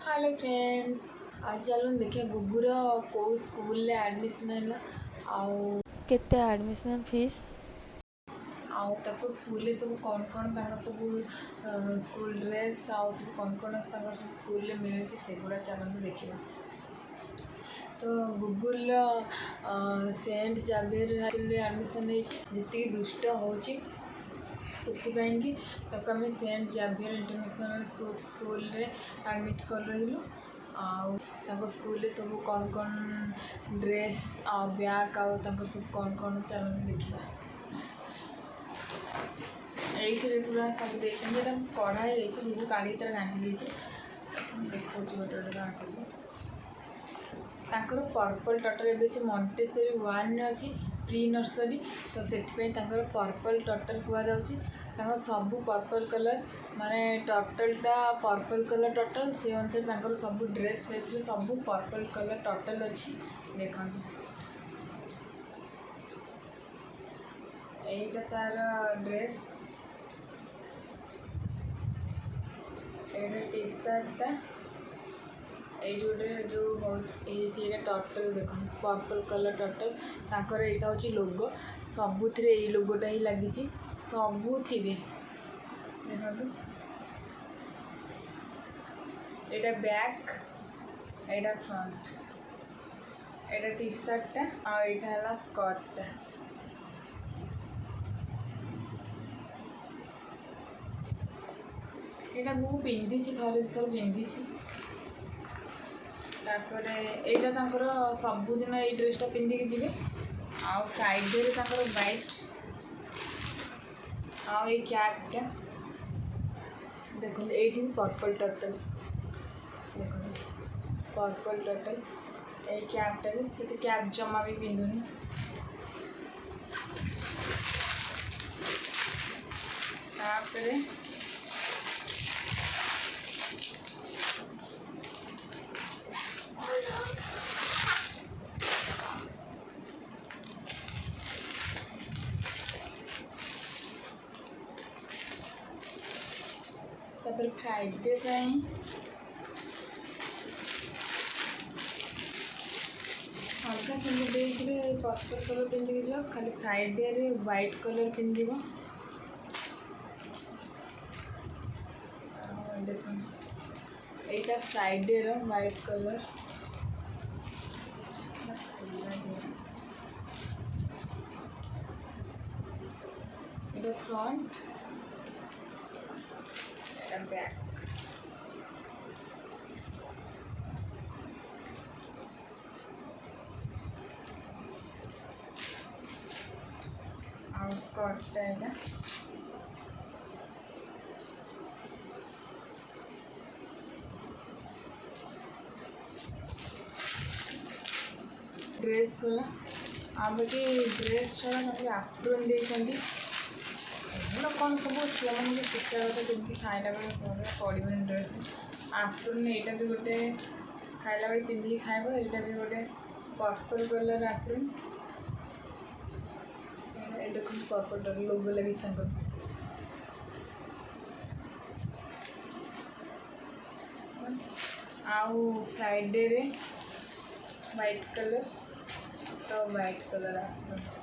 Hello friends. आज चलो देखिए गुगुर को स्कूल एडमिशन है आउ केते एडमिशन फीस आउ ताको स्कूल सब कौन कौन सब स्कूल ड्रेस आउ सब कौन कौन सब स्कूल मिले से गुड़ा चलते देखा। तो गुगुल सेंट जावियर एडमिशन जी दुष्ट होची से आम सेंट जावियर इंटरनेशनल स्कूल रे एडमिट कर रही आउ स्कूल सब कौन कौन ड्रेस आ बैग आउ सब कौन कौन चलते देखा। ये पूरा सब देखते कढ़ाई गुगु काढ़ी तरह घाटी देखा गोटे गोटे घाटी पर्पल टोटल एवं मॉन्टेसरी 1 अच्छी प्री नर्सरी तो से पर्पल टोटल कहुच्छे सब पर्पल कलर माने टोटलटा पर्पल कलर टोटल से अनुसार सब ड्रेस फेस सब पर्पल कलर टोटल अच्छी देखा। यहीटा तार ड्रेस टी सर्टा ये जो टोटल देख पर्पल कलर टोटल ताकर यहाँ हूँ लोगो सबुथ लोगोटा ही लगी सबुथि देखो यहाँ बैक यहाँ फ्रंट यहाँ टी सर्टा आईटा स्कर्टा यहाँ मुझे पिंधि थे थर पिंधि यहाँ सबुदिन ये ड्रेसटा पिंधिकी जी आउ फ्राइडे व्हाइट आउ ये कैपटा देखो ये पर्पल टोटल देखो पर्पल टोटल ये कैपटा भी से कैप जमा भी पिंधुनी तापरे फ्राइडे हल्का सेमती पर्पल कलर पिंधिकी जाओ खाली फ्राइडे रे व्हाइट कलर पिंध देखो यहाँ फ्राइडे रो व्हाइट कलर ये फ्रंट बैक और स्कर्टा है ड्रेस गला आ बाकी ड्रेस छड़ा आफ्टरनून देखते कौन सब छुआ मैंने शिक्षा कथा जमी खाला बेले पड़ोनी ड्रेस आफ्टरनून यहाँ भी गोटे खाला बेले पिंधिकी खाइब यहाँ भी गोटे पर्पल कलर आफ्टरनून ये देख पर्पल कलर लोगो लगी आउ फ्राइडे रे व्हाइट कलर तो व्हाइट कलर आफ्टरनून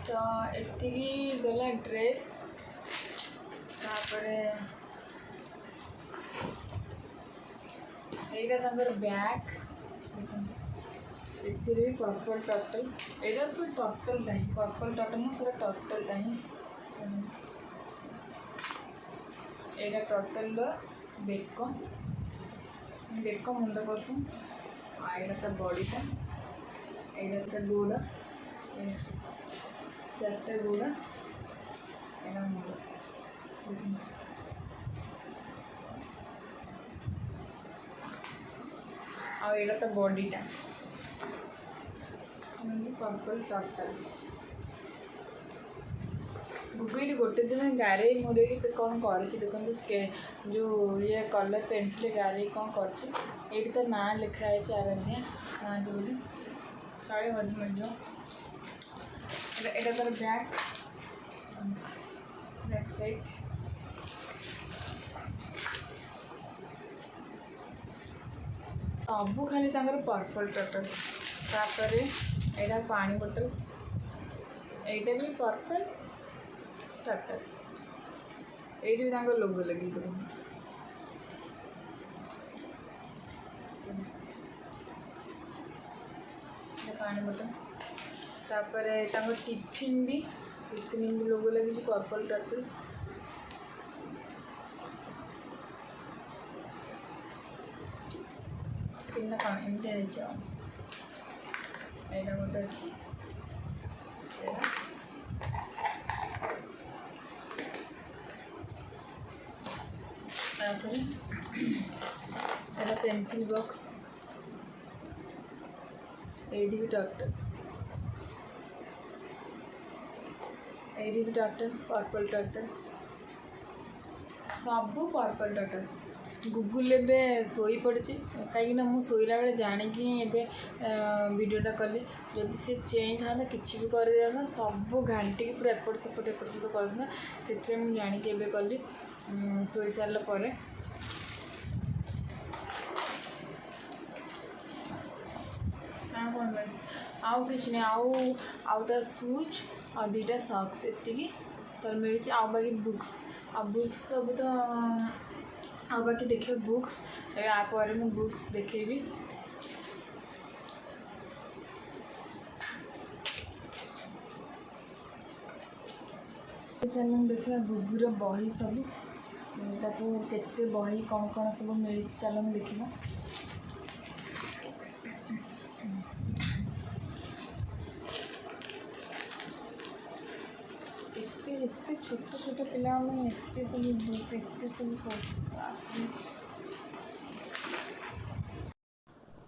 तो एतिकी गला ड्रेस तापरे यहाँ बैग भी पर्पल टोटल यहाँ पूरा टोटलटा ही पर्पल टोटल ना पूरा टोटलटा ही यहाँ टोटल बेक बेक मुंड करसूँ यहाँ बॉडीटा यहाँ गोड़ चार्टा गोड़ यहाँ मुंड यहाँ बॉडीटा पर्पल टोटल गुगुली गोटे दिन गारे मोरे कौन कर जो ये कलर पेनसिल गारे कौन कर तो ना लिखाई आराध्या महांती बोली काले हजमें जो এটা তার ব্যাক সাইড सबू खाली पर्पल टोटल तापर यहाँ पानी बोतल यहाँ भी पर्पल टोटल ये लोगो लगी पानी बोतल तापर टिफिन भी लोगो लगी पर्पल टोटल पिन कौन एमती यहाँ गोटे अच्छी पेंसिल बॉक्स ये भी टोटल ये भी टोटल पर्पल टोटल सबू पर्पल टोटल गुगुल ए शोई पड़ी कहीं मुझे शोला बेले जाणिकी वीडियोटा कली जदि सी चेंज था कि भी कर दिया सब घाटी पूरा एपट सेपट कर से मुझे जाणिकी एवं कली शोई सारापर कौन आउ कि नहीं आउ सुच आ दुईटा सक्स एति तो मिली आउ बाकी बुक्स आ बुक्स सब तो आ बाकी देखिए बुक्स यापर मुझे बुक्स देखेबी चलो देखा गुगुर बही सब केते बही कौन कौन सब मिली चलो देखा एत छोट छोट पिला एत सब बुक एत सब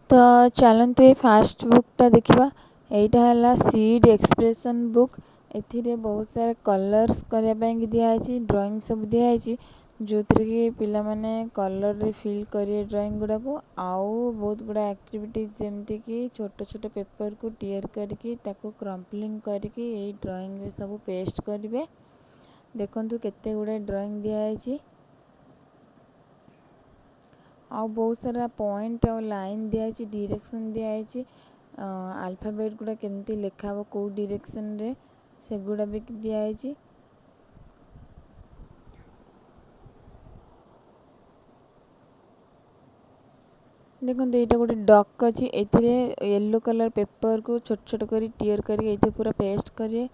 तो चलते ये फास्ट बुकटा देखा यहाँ है सीड एक्सप्रेशन बुक एथिरे बहुत सारा कलर्स करने दिखाई ड्राइंग सब दिखाई जो थी कि पिला माने कलर रे फिल करेंगे ड्राइंग गुड़ा को आउ बहुत गुड़ा एक्टिविटीज जमती कि छोट छोट पेपर को टीयर करके क्रम्पलिंग करके यही ड्राइंग रे सब पेस्ट करेंगे देखंतु केते गुड़ा ड्राइंग दिखाई आ बहुत सारा पॉइंट और लाइन दिखाई डायरेक्शन दिखाई अल्फाबेट गुड़ा केमती लिखा हो कौ डायरेक्शन रे से गुड़ा भी दिखाई देखो यहाँ गोटे डक अच्छी येलो कलर पेपर को छोट छोट कर टीयर कर पूरा पेस्ट करें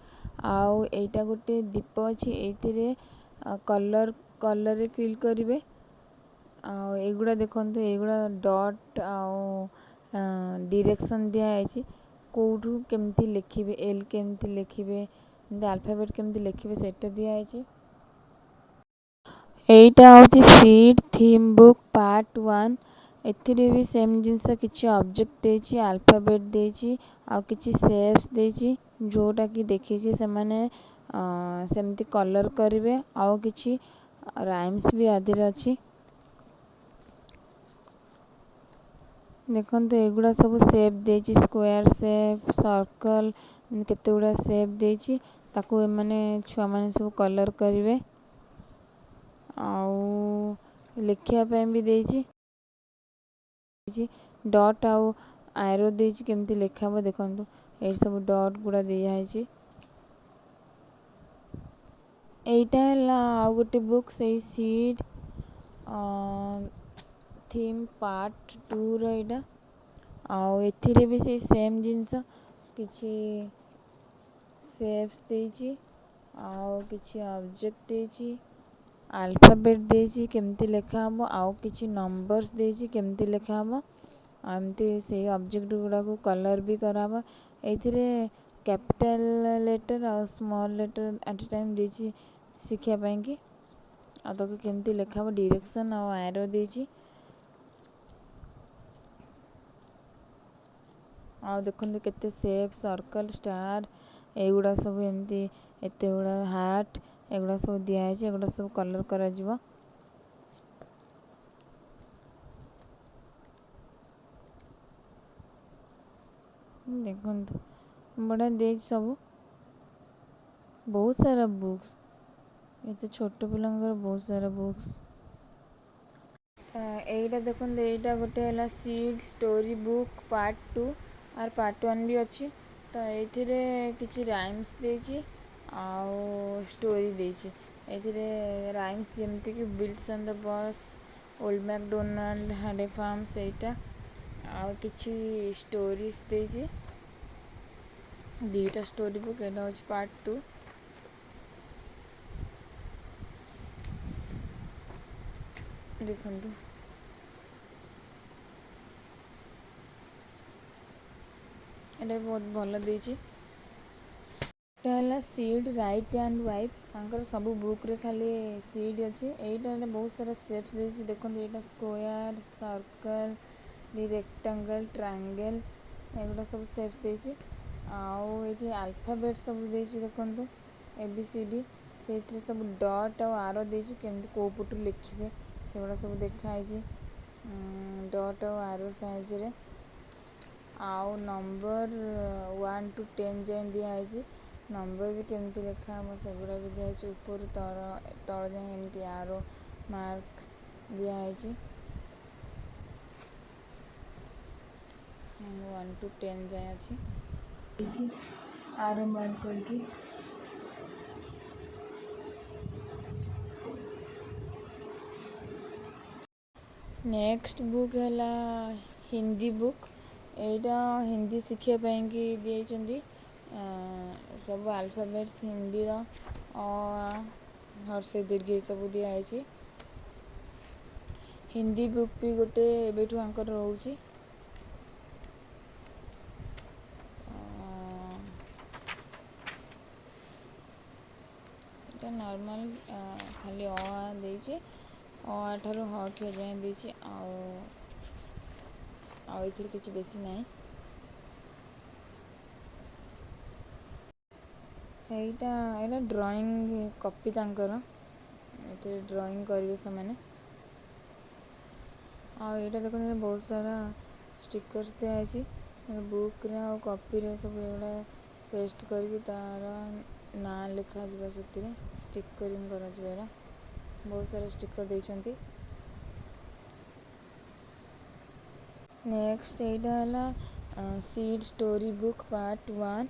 आउ यहाँ गोटे दीप अच्छी ये कलर कलर रे फिल करेंगे आगुड़ा देखो युड़ा डट आउ डायरेक्शन दिखाई कौटू केमती लिखिबे एल केमती लिखिबे अल्फाबेट केमती लिखिबे सेटा दिखाई एटा होची सीड थीम बुक पार्ट 1 एथिरे भी सेम जिनस किछि ऑब्जेक्ट देछि अल्फाबेट देछि आ किछि शेप्स देछि जोटा कि देखिके से माने सेमती कलर करिवे आ किछि राइम्स भी आदिर अछि देखते एगुड़ा सब शेप देछि स्क्वायर शेप सर्कल केते गुड़ा शेप देछि ताकू ए माने छुआ माने सब कलर करिवे आउ लिखिया पे भी देछि डॉट आउ एरो देछि केमती लिखाबो देखंतु ए सब डॉट गुड़ा दिया एटा आ गोटे बुक से सीड थीम पार्ट 2 रहा आउ एथिरे भी से सेम जिनस किछि शेप्स देछि आउ किछि ऑब्जेक्ट देछि अल्फाबेट देछि केमती लिखा हम आउ किछि नंबर्स देछि केमती लिखा हम एमती से ऑब्जेक्ट गुड़ा को कलर भी कराबा एथिरे कैपिटल लेटर और small letter at a time देछि शिखिया ପାଇଁ कि आ तो केमती लिखा हम डायरेक्शन और एरो देछि आ देखते केते शेप सर्कल स्टार एगुड़ा सब एमती एते गुड़ा हार्ट एगुड़ा सब दिखाई, एगुड़ा सब कलर करा जिवो। देखो बड़ा दे सब बहुत सारा बुक्स, ये तो छोट पिलांकर बहुत सारा बुक्स। एटा देखो एटा गोटे है सीड स्टोरी बुक पार्ट 2 और पार्ट 1 भी अच्छी। तो ये किसी राइम्स देछि आउ स्टोरी देछि। ये राइम्स जमती कि wheels and the bus, old McDonald had a farm, सेटा आउ किछि स्टोरीज देछि। दीटा स्टोरी बुक, एटा होछि पार्ट 2। देखंतु एटा बहुत भल देछि। सीड राइट एंड वाइफ तांकर सब बुक रे खाली सीड अच्छी। एटा बहुत सारा शेप्स देछि। देखो एटा स्क्वायर, सर्कल, रेक्टेंगल, ट्रायंगल, एगुड़ा सब शेप्स देछि। आउ ये अल्फाबेट सब देछि। देखो ABCD से सब डॉट और आरो देछि, केमती को पटु लिखिबे सेगुड़ा सब देखाई छी। डॉट और आरो साइज रे आउ नंबर 1 to 10 जाए दिखाई। नंबर भी केमती लिखा हम सेगुड़ा भी दिखाई। ऊपर तल जाए एमती आरो मार्क दिखाई। 1 to 10 जाए अच्छी आरो मार्क करके। नेक्स्ट बुक है हिंदी बुक। एटा हिंदी शिक्षा पाएंगी दिए सब अल्फाबेट्स हिंदी रो हर्षे दीर्घ सब दिखाई। हिंदी बुक भी गोटे एबेठू आंकर रोची। नॉर्मल खाली देछि ठारू ह क्ष जाए देछि आउ इथर किछि बेसी नाही। एटा ड्राइंग कॉपी तांकर एते ड्राइंग करिवे समाने। आ एटा देखो बहुत सारा स्टिकर्स दिया है बुक रे और कॉपी रे सब एड़ा पेस्ट करके तार ना लिखा जिबा सेतिरे स्टिकरिंग करा जिबा। बहुत सारा स्टिकर देछंती। नेक्स्ट एटा हला सीड स्टोरी बुक पार्ट 1।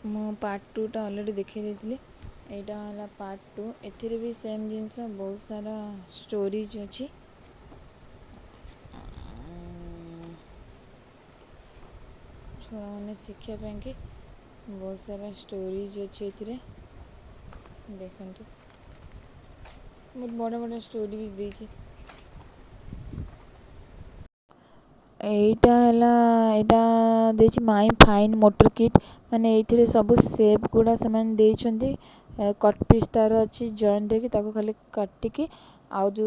मु पार्ट 2 टा ऑलरेडी देखि देथिली। एटा हला पार्ट 2। एथिरे भी सेम जिंस बहुत सारा स्टोरीज अछि। छुआ मैंने शिक्षा पाएंगे बहुत सारा स्टोरीज अच्छे एथिरे देखंतु। बहुत बड़ा बड़ा स्टोरी भी देछि। एटा देछि माय फाइन मोटर किट। माने एथिरे सब शेप गुडा समान देछंती। कट पीस तार अच्छी जॉइंट देखि ताको खाली काटिकी आउ जो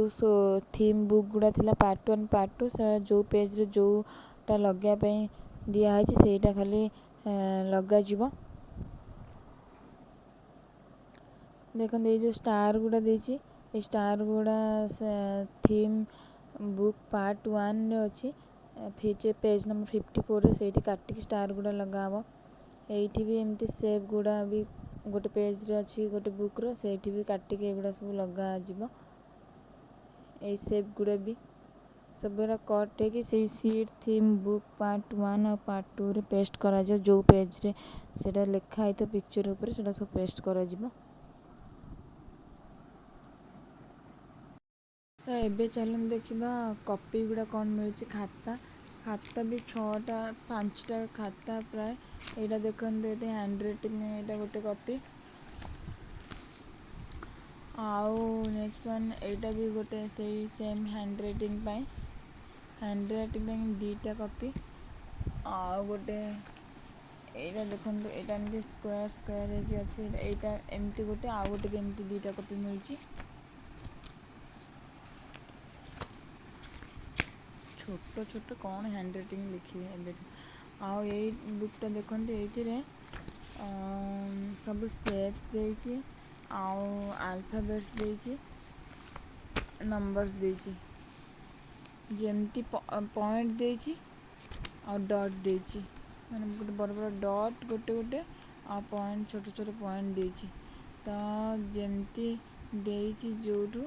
थीम बुक गुडा थिला पार्ट 1 पार्ट 2 से जो पेज रे जोटा लगा पे दिया है सेटा खाली लगा जिवो। देखो ये जो स्टार गुडा देछि ए स्टार गुडा थीम बुक पार्ट 1 रे अछि। फीचे पेज नंबर 54 रे सेठी काटिकी स्टार गुडा लगाबो। एठी भी एमती शेप गुडा भी गोटे पेज रे अछि गोटे बुक रो सेठी भी काटिकी एगुडा सब लगा जिवो। ए शेप गुडा भी सबरा कट है कि से सीड थीम बुक पार्ट 1 और पार्ट 2 रे पेस्ट करा जो जो पेज रे सेटा लिखा है तो पिक्चर ऊपर सेटा सब पेस्ट करा जिवो। तो एबे चलन देखिबा कॉपी गुडा कौन मिलछि। खाता भी 6टा 5टा खाता प्राय। एटा देखन देते हैंड राइटिंग में एटा गोटे कॉपी। आउ नेक्स्ट वन एटा भी गोटे सही सेम हैंड राइटिंग पाए। हैंड राइटिंग में दीटा कॉपी आउ गोटे एटा देखन एटा एमती स्क्वायर स्क्वायर है कि अछि। एटा एमती गोटे आउ गोटे भी एमती दीटा कॉपी मिलछि। छोटो छोटो कौन हैंड राइटिंग लिखी है। आउ ये बुकटा देखते ये सब शेप्स देछि आउ अल्फाबेट्स देछि नंबर्स देछि जेमती पॉइंट देछि और डॉट देछि माने गोटे बड़ बड़ डॉट गोटे गोटे आ पॉइंट छोट छोट पॉइंट देछि तो जेमती देछि जोठू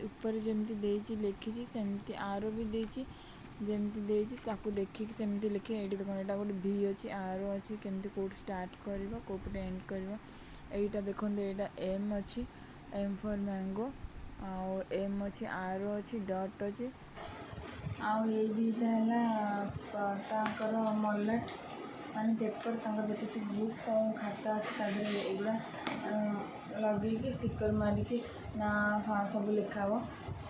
ऊपर जेमती देछि लिखिछि सेमती आरो भी देछि जेमती देछि ताकू देखिक सेमती लिखे एठी देखो एटा गोटे भी अछि आरो अछि केमती कोड स्टार्ट करबो कोपटे एंड करबो एटा देखो एटा एम अछि एम फॉर मैंगो आउ एम अछि आरो अछि डॉट अछि आउ ए दुईटा है तांकर मॉलट माने पेपर तांकर जते से बुक्स और खाता अछि तादरे एगुडा लगे कि स्टिकर मारी कि ना सब लिखा हो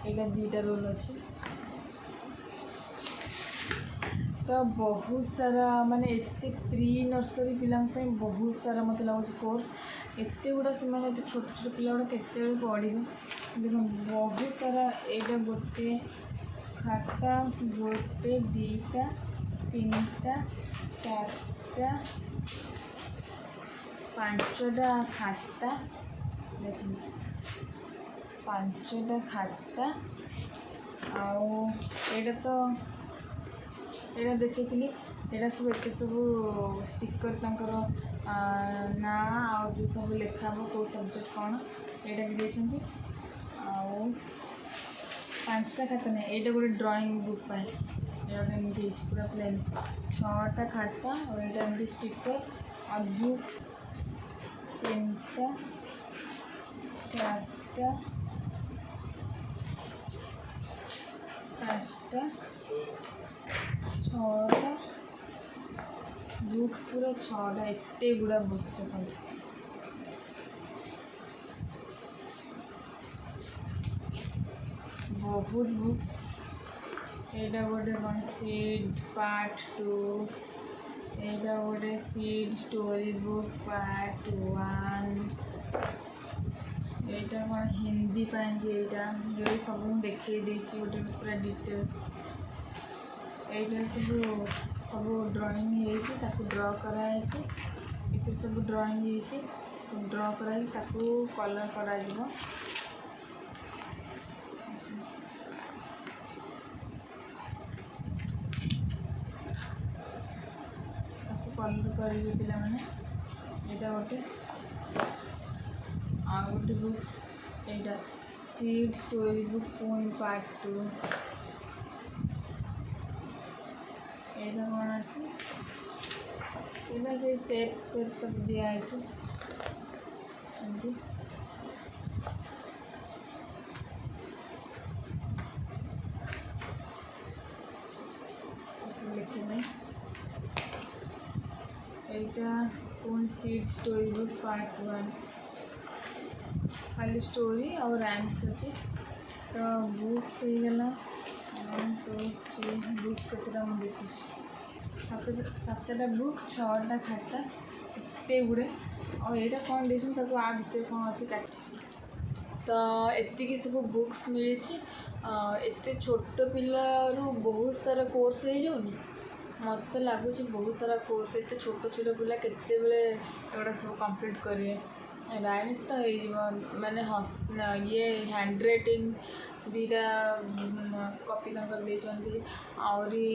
एटा दुईटा रोल अछि तो बहुत सारा माने एते प्री नर्सरी पिलांग पे बहुत सारा मत लागो कोर्स एते गुडा से माने एते छोट छोट पिला गुडा केते पढ़िबे देखो बहुत सारा एटा गोटे खाता गोटे दीटा तीनटा चारटा पांचटा खाता देखो पांचटा खाता आउ एटा तो एटा देखिथिली एटा सब एते सब स्टिकर तांकर ना आ जो सब लिखा हो को सब्जेक्ट कौन एटा भी देछंती आउ पांचटा खाता नहीं एटा गोटे ड्राइंग बुक पाए एटा एमती पूरा प्लेन छटा खाता और एटा एमती स्टिकर और बुक्स तीनटा चारटा पांचटा छटा बुक्स पूरा छटा एते गुड़ा बुक्स देखो बहुत बुक्स एटा गोटे कौन सीड पार्ट 2 एटा गोटे सीड स्टोरी बुक पार्ट 1 एटा कौन हिंदी पाएंगे एटा जो सब देखे देसी गोटे पूरा डिटेल्स एटा सब ड्राइंग है ताकू ड्रा करा है इधर सब ड्राइंग है सब ड्रा करा है ताकू कलर करा जीवो कलर करेंगे पिला माने एटा गोटे आ गोटे बुक्स एटा seed story book point part 2 एटा कौन अछि एटा से सेट कर तक दिया है एंती ऐसे लिखे नहीं एटा कौन सीड स्टोरी बुक पार्ट 1 खाली स्टोरी और राइम्स अच्छे तो बुक्स हो गला 1 2 3 बुक्स केतटा मैं देखुची सातटा बुक 6टा खाता एते गुड़े और यहाँ कौन देसन ताको आ भितर कौन अच्छे तो एतिकी सब बुक्स मिली एते छोट पिलारू बहुत सारा कोर्स हो जाऊनी मत तो लगुच बहुत सारा कोर्स एत छोट छोट पिला केते एगुड़ा सब कंप्लीट करेंगे राइम्स तो माने ये हैंड राइटिंग दीटा कॉपी देती आहरी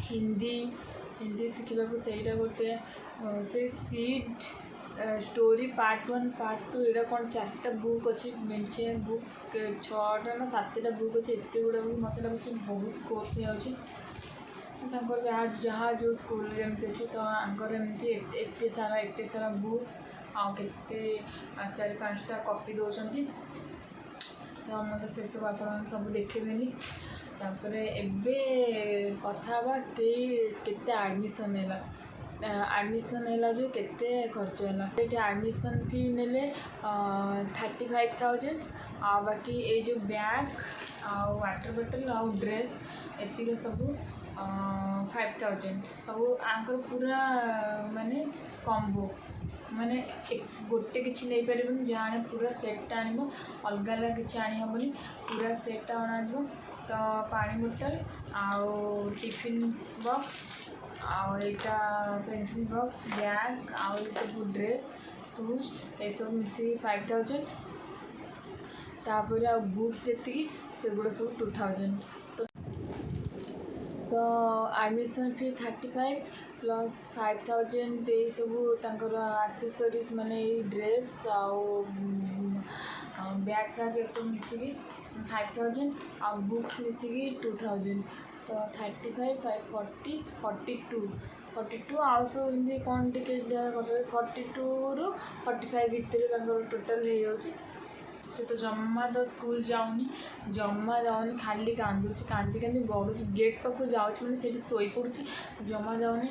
हिंदी हिंदी शिखा सेटा गोटे से सीड स्टोरी पार्ट 1 पार्ट 2 यहाँ कौन 4टा बुक अच्छे बेंचे बुक 6टा ना 7टा बुक अच्छे एत गुड़ा मत लगुच बहुत कोर्स हो जहाँ जहाँ जो स्कूल जमी अच्छे तो आंकर एमती एत सारा बुक्स आउ के 4-5टा कॉपी दौरान तो मत से सब आप सब देखीदेली एबे कथा केते एडमिशन है जो केते खर्च है एडमिशन फी नेले 35,000 आ बाकी ये जो बैग आ वाटर बोतल आ ड्रेस एतिक सब 5,000 सब आंकर पूरा माने कॉम्बो माने गोटे किसी नहीं पारे जहाँ पूरा सेटा आन अलग अलग किसी आनी हेनी पूरा सेटा अणाज तो पानी बोतल आउ टिफिन बॉक्स आउ यहाँ पेंसिल बॉक्स बैग आउ सब ड्रेस ସୁଜ୍ ଏସବୁ ମିଶିକି 5000 ତାପରେ ଆଉ ବୁକ୍ସ ଯେତିକି ସେଗୁଡ଼ା ସବୁ 2000 ତ ଆଡ଼ମିସନ୍ ଫି 35 ପ୍ଲସ୍ 5000 ଏଇସବୁ ତାଙ୍କର ଆକ୍ସେସରିଜ୍ ମାନେ ଏଇ ଡ୍ରେସ୍ ଆଉ ବ୍ୟାଗ୍ ଫ୍ୟାଗ୍ ଏସବୁ ମିଶିକି 5000 ଆଉ ବୁକ୍ସ ମିଶିକି 2000 ତ 35 5 40 42 ଆଉ ସବୁ ଏମିତି କ'ଣ ଟିକେ ଯାହା କରୁଛନ୍ତି 42ରୁ 45 ଭିତରେ ତାଙ୍କର ଟୋଟାଲ୍ ହେଇଯାଉଛି। ସେ ତ ଜମା ତ ସ୍କୁଲ ଯାଉନି ଖାଲି କାନ୍ଦୁଛି କାନ୍ଦି ଗଡ଼ୁଛି ଗେଟ୍ ପାଖକୁ ଯାଉଛି ମାନେ ସେଇଠି ଶୋଇପଡ଼ୁଛି ଜମା ଯାଉନି।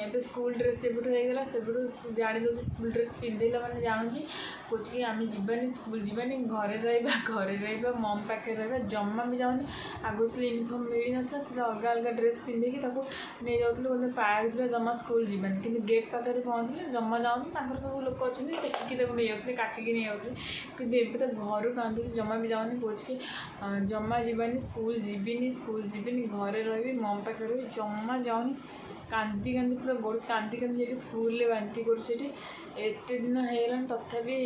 ଏବେ ସ୍କୁଲ ଡ୍ରେସ୍ ସେବେଠୁ ହେଇଗଲା ସେବେଠୁ ଜାଣି ଦେଉଛି ସ୍କୁଲ ଡ୍ରେସ୍ ପିନ୍ଧିଲା ମାନେ ଜାଣୁଛି କହୁଛି କି ଆମେ ଯିବାନି ସ୍କୁଲ ଯିବାନି ଘରେ ରହିବା ମମ୍ ପାଖରେ ରହିବା ଜମା ବି ଯାଉନି। ଆଗରୁ ସେ ୟୁନିଫର୍ମ ମିଳିନଥିଲା ସେ ଅଲଗା ଅଲଗା ଡ୍ରେସ୍ ପିନ୍ଧିକି ତାକୁ ନେଇଯାଉଥିଲେ ବୋଲେ ପାର୍କ ଯିବା ଜମା ସ୍କୁଲ ଯିବାନି କିନ୍ତୁ ଗେଟ୍ ପାଖରେ ପହଞ୍ଚିଲେ ଜମା ଯାଉନି ତାଙ୍କର ସବୁ ଲୋକ ଅଛନ୍ତି ଟେକିକି ତାକୁ ନେଇଯାଉଥିଲେ କାଖିକି ନେଇଯାଉଥିଲେ କିନ୍ତୁ ଏବେ ତ ଘରୁ କାନ୍ଦୁଛି ଜମା ବି ଯାଉନି କହୁଛି କି ଜମା ଯିବାନି ସ୍କୁଲ ଯିବିନି ଘରେ ରହିବି ମମ୍ ପାଖରେ ରହିବି ଜମା ଯାଉନି କାନ୍ଦି ପୁରା ଗଡ଼ୁଛି କାନ୍ଦି ଯାଇକି ସ୍କୁଲରେ ବାନ୍ତି କରୁଛି ସେଠି ଏତେ ଦିନ ହେଇଗଲାଣି ତଥାପି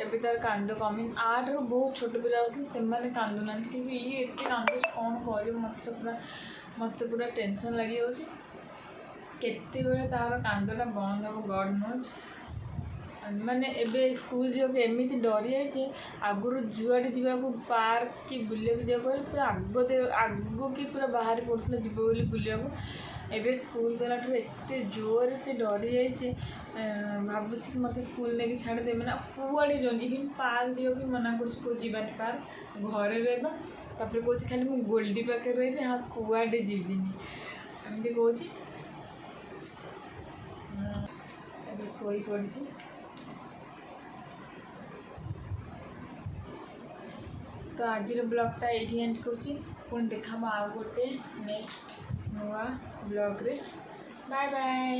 ଏବେ ତାର କାନ୍ଦ କମିନି। ଆଠାରୁ ବହୁତ ଛୋଟ ପିଲା ଅଛନ୍ତି ସେମାନେ କାନ୍ଦୁନାହାନ୍ତି କିନ୍ତୁ ଇଏ ଏତେ କାନ୍ଦୁଛି କ'ଣ କରିବ ମୋତେ ପୁରା ଟେନସନ୍ ଲାଗିଯାଉଛି କେତେବେଳେ ତାର କାନ୍ଦଟା ବନ୍ଦ ହେବ ଗଡ଼୍ ନୋଜ୍। ମାନେ ଏବେ ସ୍କୁଲ ଯିବାକୁ ଏମିତି ଡରି ଯାଇଛି ଆଗରୁ ଯୁଆଡ଼େ ଯିବାକୁ ପାର୍କ କି ବୁଲିବାକୁ ଯିବାକୁ ହେଲେ ପୁରା ଆଗକୁ ପୁରା ବାହାରି ପଡ଼ୁଥିଲା ଯିବ ବୋଲି ବୁଲିବାକୁ ଏବେ ସ୍କୁଲ ଗଲାଠୁ ଏତେ ଜୋରରେ ସେ ଡରି ଯାଇଛି ଭାବୁଛି କି ମୋତେ ସ୍କୁଲ ନେଇକି ଛାଡ଼ିଦେବେ ମାନେ କୁଆଡ଼େ ଯିବନି ଇଭିନ୍ ପାର୍କ ଯିବାକୁ ମନା କରୁଛି କେଉଁ ଯିବାନି ପାର୍କ ଘରେ ରହିବା ତାପରେ କହୁଛି ଖାଲି ମୁଁ ଗୋଲ୍ଡି ପାଖରେ ରହିବି କୁଆଡ଼େ ଯିବିନି ଏମିତି କହୁଛି। ଏବେ ଶୋଇପଡ଼ିଛି। ତ ଆଜିର ବ୍ଲଗ୍ଟା ଏଇଠି ଏଣ୍ଡ କରୁଛି ପୁଣି ଦେଖାହେବ ଆଉ ଗୋଟେ ନେକ୍ସଟ ନୂଆ ବ୍ଲଗ୍ରେ ବାଏ ବାଏ।